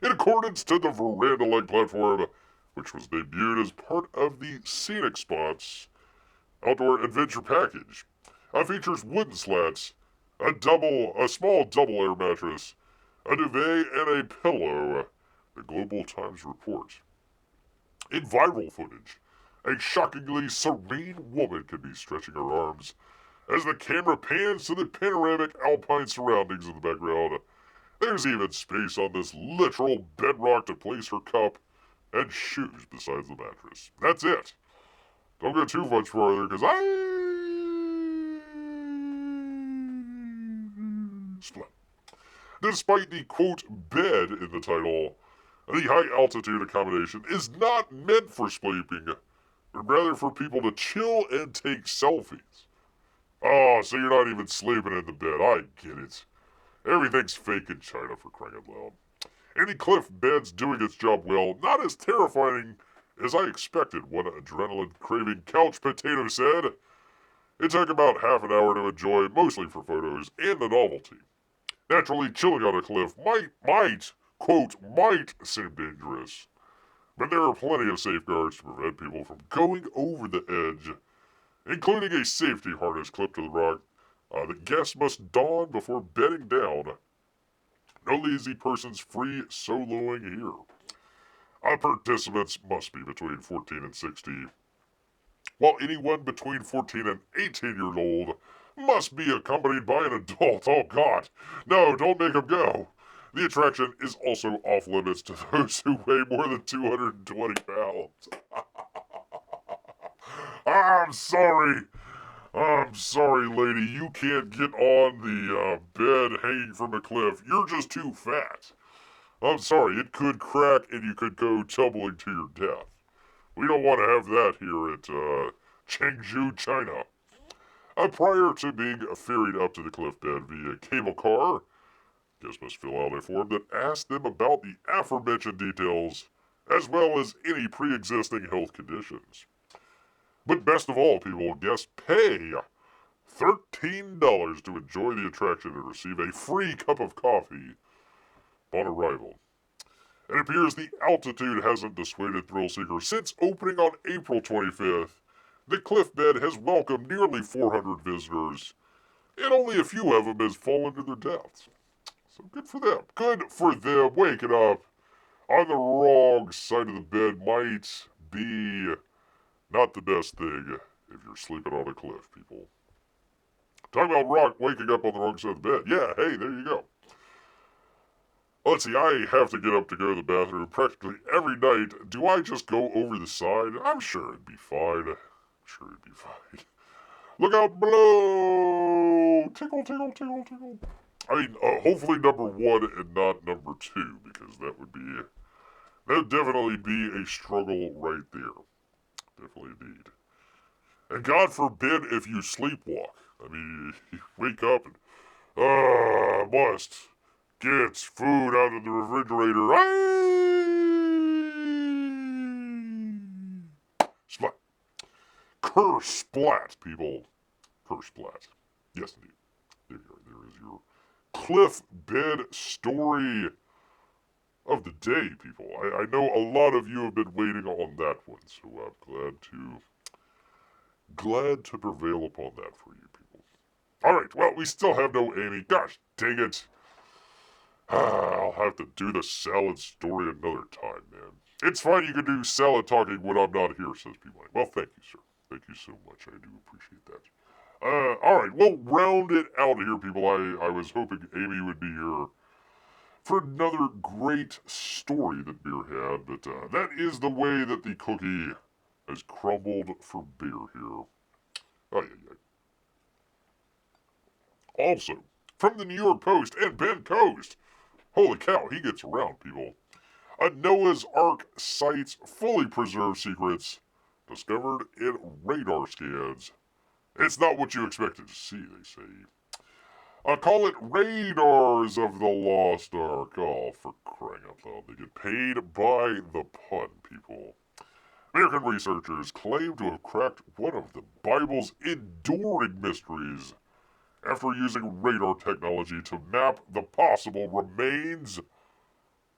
In accordance to the veranda-like platform, which was debuted as part of the Scenic Spots Outdoor Adventure Package, features wooden slats, a small double air mattress, a duvet, and a pillow, the Global Times report. In viral footage, a shockingly serene woman can be stretching her arms as the camera pans to the panoramic alpine surroundings in the background. There's even space on this literal bedrock to place her cup and shoes beside the mattress. That's it. Don't go too much farther, because splat. Despite the, quote, bed in the title, the high-altitude accommodation is not meant for sleeping, but rather for people to chill and take selfies. Oh, so you're not even sleeping in the bed. I get it. Everything's fake in China, for crying out loud. And the cliff bed's doing its job well, not as terrifying as I expected, one adrenaline-craving couch potato said. It took about half an hour to enjoy, mostly for photos and the novelty. Naturally, chilling on a cliff might seem dangerous, but there are plenty of safeguards to prevent people from going over the edge, including a safety harness clipped to the rock that guests must don before bedding down. No lazy persons free soloing here. Participants must be between 14 and 60, while anyone between 14 and 18 years old must be accompanied by an adult. Oh, God. No, don't make them go. The attraction is also off limits to those who weigh more than 220 pounds. I'm sorry, lady. You can't get on the bed hanging from a cliff. You're just too fat. I'm sorry, it could crack and you could go tumbling to your death. We don't want to have that here at Chengdu, China. Prior to being ferried up to the cliff bed via cable car, guests must fill out a form that asks them about the aforementioned details, as well as any pre-existing health conditions. But best of all, people, guests pay $13 to enjoy the attraction and receive a free cup of coffee upon arrival. It appears the altitude hasn't dissuaded thrill seekers. Since opening on April 25th, the cliff bed has welcomed nearly 400 visitors, and only a few of them has fallen to their deaths. So good for them. Good for them. Waking up on the wrong side of the bed might be not the best thing if you're sleeping on a cliff, people. Talk about waking up on the wrong side of the bed. Yeah, hey, there you go. Let's see, I have to get up to go to the bathroom practically every night. Do I just go over the side? I'm sure it'd be fine. Look out below! Tickle, tickle, tickle, tickle. I mean, hopefully number 1 and not number 2, because that'd definitely be a struggle right there. Definitely indeed. And God forbid if you sleepwalk. I mean, you wake up and, must get food out of the refrigerator. Splat. Curse splat, people. Curse splat. Yes, indeed. There you are. There is your cliff bed story of the day, people. I know a lot of you have been waiting on that one, so I'm glad to prevail upon that for you, people. Alright, well, we still have no Amy. Gosh dang it. I'll have to do the salad story another time, man. It's fine, you can do salad talking when I'm not here, says P. Well, thank you, sir. Thank you so much. I do appreciate that. Alright, we'll round it out here, people. I was hoping Amy would be here for another great story that Bear had, but that is the way that the cookie has crumbled for Bear here. Also, from the New York Post and Ben Coast, holy cow, he gets around, people. A Noah's Ark site's fully preserved secrets discovered in radar scans. It's not what you expected to see, they say. Call it Radars of the Lost Ark. Oh, for crying out loud. They get paid by the pun, people. American researchers claim to have cracked one of the Bible's enduring mysteries after using radar technology to map the possible remains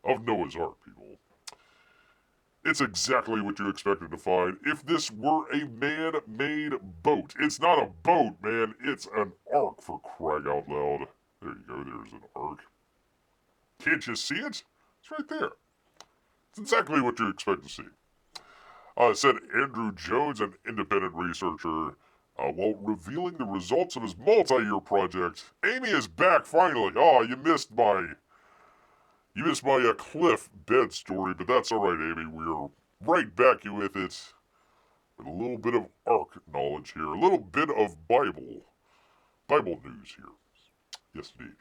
of Noah's Ark, people. It's exactly what you expected to find if this were a man-made boat. It's not a boat, man. It's an ark, for crying out loud. There you go. There's an ark. Can't you see it? It's right there. It's exactly what you expect to see. Said Andrew Jones, an independent researcher, while revealing the results of his multi-year project. Amy is back finally. Oh, you missed my cliff bed story, but that's all right, Amy. We're right back with it with a little bit of Ark knowledge here, a little bit of Bible news here. Yes, indeed.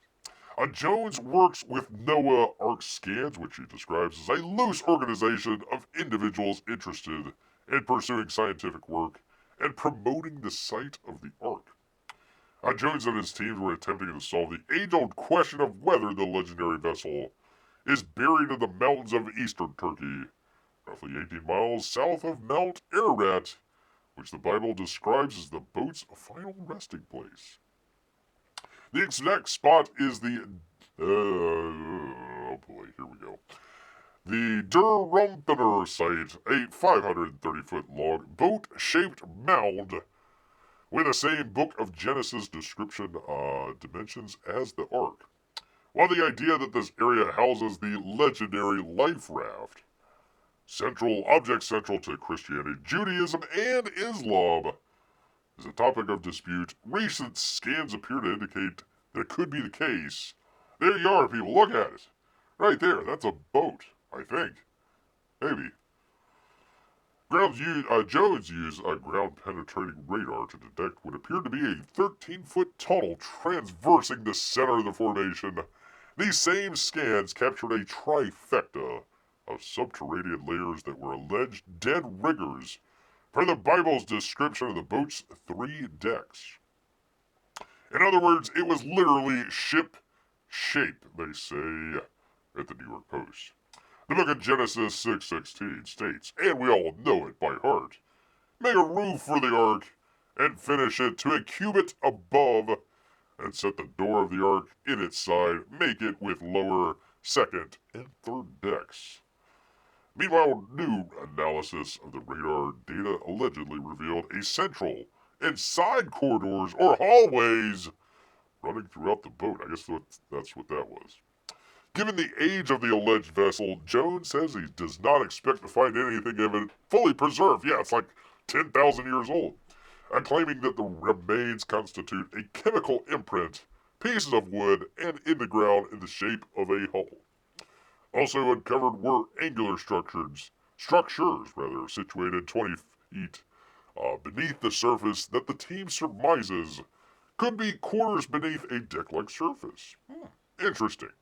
Jones works with Noah Ark Scans, which he describes as a loose organization of individuals interested in pursuing scientific work and promoting the site of the Ark. Jones and his team were attempting to solve the age-old question of whether the legendary vessel is buried in the mountains of eastern Turkey, roughly 18 miles south of Mount Ararat, which the Bible describes as the boat's final resting place. The exact spot is the, oh boy, here we go. The Durrumpener site, a 530-foot long boat-shaped mound with the same Book of Genesis description dimensions as the Ark. While the idea that this area houses the legendary life raft, object central to Christianity, Judaism, and Islam, is a topic of dispute, recent scans appear to indicate that it could be the case. There you are, people. Look at it. Right there. That's a boat, I think. Maybe. Jones used a ground-penetrating radar to detect what appeared to be a 13-foot tunnel traversing the center of the formation. These same scans captured a trifecta of subterranean layers that were alleged dead riggers per the Bible's description of the boat's 3 decks. In other words, it was literally ship shape, they say at the New York Post. The book of Genesis 6:16 states, and we all know it by heart, make a roof for the ark and finish it to a cubit above, and set the door of the ark in its side, make it with lower, second, and third decks. Meanwhile, new analysis of the radar data allegedly revealed a central and side corridors or hallways running throughout the boat. I guess that's what that was. Given the age of the alleged vessel, Jones says he does not expect to find anything of it fully preserved. Yeah, it's like 10,000 years old. And claiming that the remains constitute a chemical imprint, pieces of wood, and in the ground in the shape of a hull. Also uncovered were angular structures situated 20 feet beneath the surface that the team surmises could be quarters beneath a deck-like surface. Interesting.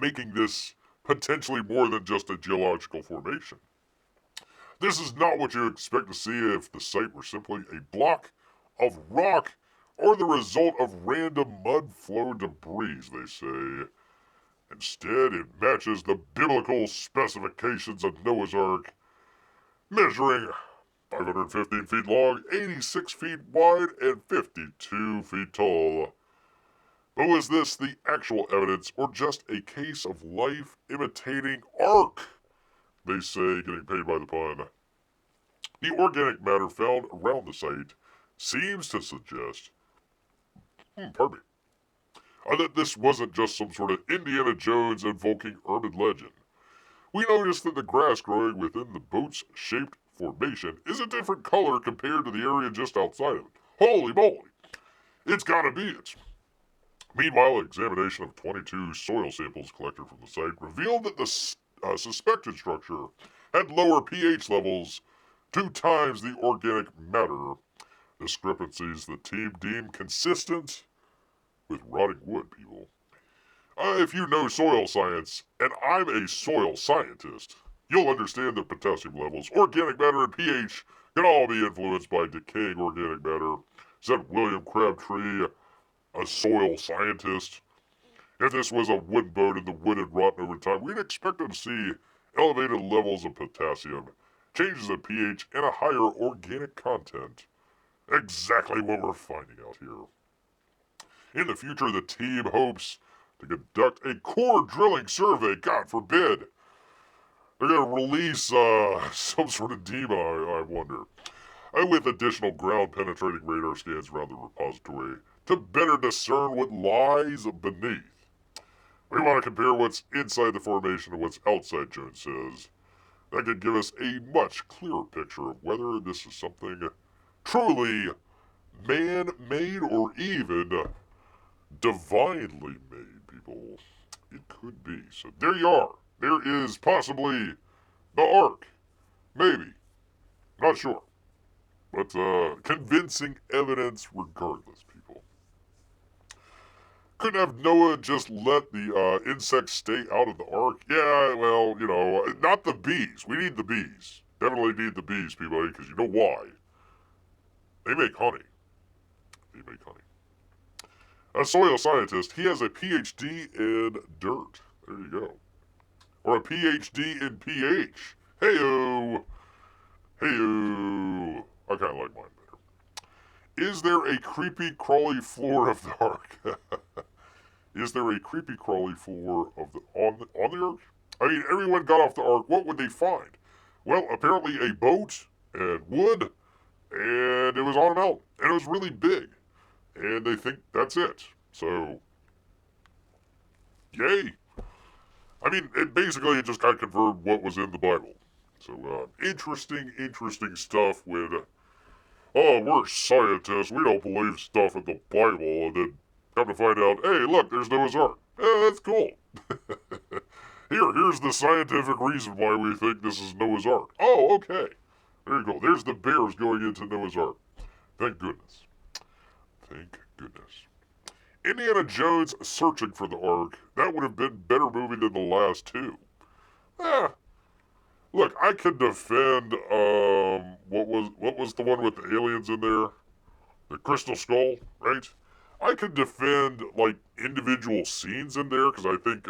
Making this potentially more than just a geological formation. This is not what you expect to see if the site were simply a block of rock or the result of random mud flow debris, they say. Instead, it matches the biblical specifications of Noah's Ark, measuring 515 feet long, 86 feet wide, and 52 feet tall. But was this the actual evidence, or just a case of life imitating Ark? They say, getting paid by the pun. The organic matter found around the site seems to suggest, that this wasn't just some sort of Indiana Jones invoking urban legend. We noticed that the grass growing within the boat's shaped formation is a different color compared to the area just outside of it. Holy moly! It's gotta be it. Meanwhile, an examination of 22 soil samples collected from the site revealed that the suspected structure had lower pH levels, 2 times the organic matter, discrepancies the team deemed consistent with rotting wood, people. If you know soil science, and I'm a soil scientist, you'll understand that potassium levels, organic matter, and pH can all be influenced by decaying organic matter, said William Crabtree, a soil scientist. If this was a wooden boat and the wood had rotten over time, we'd expect to see elevated levels of potassium, changes in pH, and a higher organic content. Exactly what we're finding out here. In the future, the team hopes to conduct a core drilling survey, God forbid. They're going to release some sort of demon, I wonder. With additional ground-penetrating radar scans around the repository to better discern what lies beneath. We want to compare what's inside the formation to what's outside, Jones says. That could give us a much clearer picture of whether this is something truly man-made or even divinely made, people. It could be. So there you are. There is possibly the Ark. Maybe. Not sure. But convincing evidence regardless, people. Couldn't have Noah just let the insects stay out of the Ark? Yeah, well, not the bees. We need the bees. Definitely need the bees, people, because you know why. They make honey. A soil scientist, he has a PhD in dirt. There you go. Or a PhD in pH. Hey-o. I kind of like mine better. Is there a creepy crawly floor of the Ark? Is there a creepy crawly floor of on the Ark? I mean, everyone got off the Ark. What would they find? Well, apparently a boat and wood, and it was on a mountain, and it was really big. And they think that's it. So, yay. I mean, it just kind of confirmed what was in the Bible. So, interesting stuff with, we're scientists, we don't believe stuff in the Bible, and then come to find out, hey, look, there's Noah's Ark. That's cool. Here's the scientific reason why we think this is Noah's Ark. Oh, okay. There you go. There's the bears going into Noah's Ark. Thank goodness. Indiana Jones Searching for the Ark. That would have been a better movie than the last two. Eh, look, I could defend what was the one with the aliens in there? The Crystal Skull, right? I could defend like individual scenes in there because I think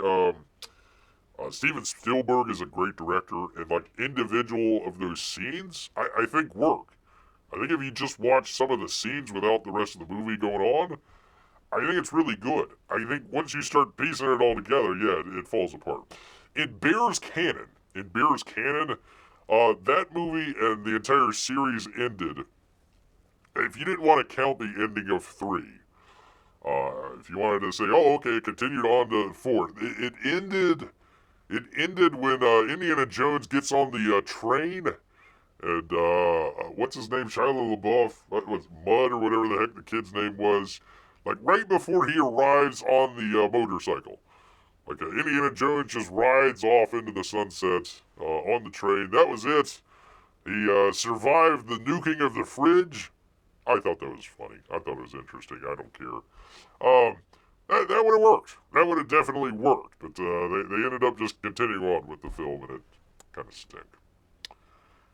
Steven Spielberg is a great director, and like individual of those scenes, I think work. I think if you just watch some of the scenes without the rest of the movie going on, I think it's really good. I think once you start piecing it all together, yeah, it falls apart. In Bear's Canon, that movie and the entire series ended. If you didn't want to count the ending of 3, if you wanted to say, oh, okay, it continued on to 4, it ended. It ended when Indiana Jones gets on the train, and what's his name, Shia LaBeouf, what was Mud or whatever the heck the kid's name was, like right before he arrives on the motorcycle. Like Indiana Jones just rides off into the sunset on the train. That was it. He survived the nuking of the fridge. I thought that was funny. I thought it was interesting. I don't care. That would have worked. That would have definitely worked. But they ended up just continuing on with the film, and it kind of stank.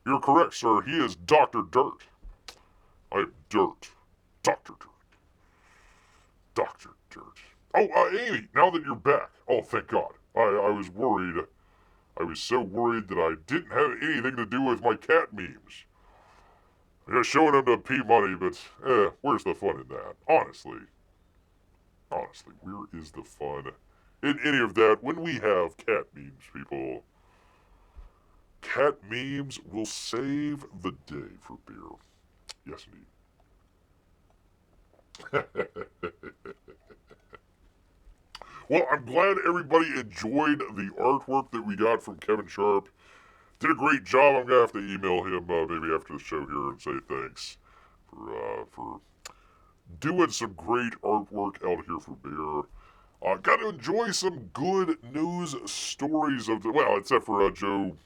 You're correct, sir. He is Dr. Dirt. I am Dirt. Dr. Dirt. Dr. Dirt. Oh, Amy, now that you're back. Oh, thank God. I was worried. I was so worried that I didn't have anything to do with my cat memes. Yeah, showing them to P Money, but where's the fun in that? Honestly, where is the fun in any of that when we have cat memes, people? Cat memes will save the day for beer. Yes, indeed. Well, I'm glad everybody enjoyed the artwork that we got from Kevin Sharpe. Did a great job. I'm gonna have to email him maybe after the show here and say thanks for doing some great artwork out here for beer. Got to enjoy some good news stories of the well, except for Don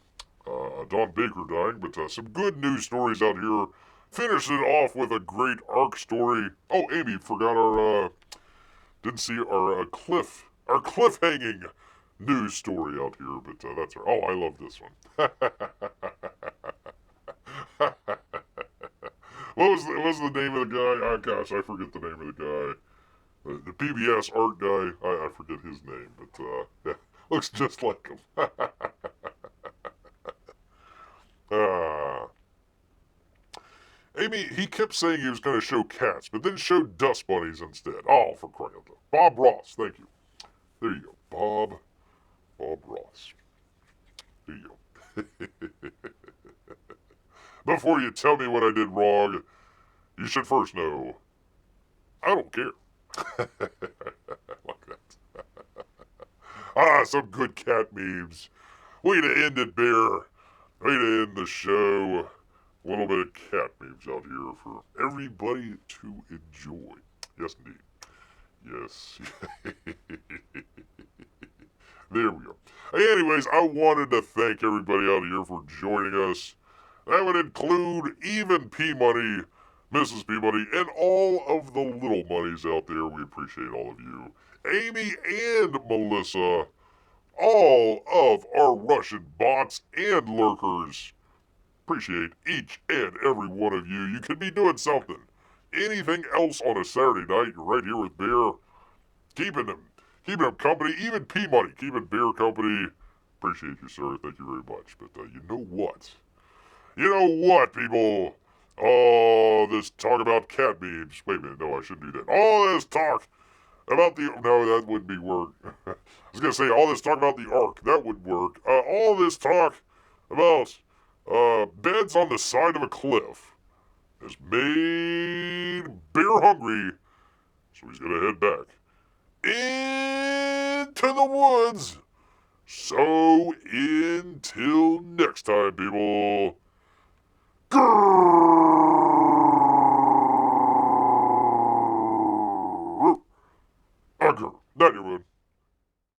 Baker dying, but some good news stories out here. Finished it off with a great arc story. Oh, Amy, forgot our didn't see our cliffhanging news story out here, but that's her. Oh, I love this one. What was the name of the guy? Oh gosh, I forget the name of the guy. The PBS art guy. I forget his name, but yeah, looks just like him. Amy, he kept saying he was going to show cats, but then showed dust bunnies instead. Oh, for crying out loud. Bob Ross, thank you. There you go, Bob Ross. There you go. Before you tell me what I did wrong, you should first know, I don't care. Like that. Some good cat memes. Way to end it, Bear. Way to end the show. A little bit of cat memes out here for everybody to enjoy. Yes, indeed. Yes. There we go. Hey, anyways, I wanted to thank everybody out here for joining us. That would include even P Money, Mrs. P Money, and all of the little monies out there. We appreciate all of you. Amy and Melissa, all of our Russian bots and lurkers. Appreciate each and every one of you. You could be doing something. Anything else on a Saturday night, you're right here with Bear. Keeping them company. Even P Money, keeping Bear company. Appreciate you, sir. Thank you very much. But you know what? You know what, people? Oh, this talk about cat memes. Wait a minute, no, I shouldn't do that. All this talk about the... No, that wouldn't be work. I was going to say, all this talk about the Ark. That would work. All this talk about beds on the side of a cliff has made Bear hungry. So he's going to head back into the woods. So until next time, people. Grrr!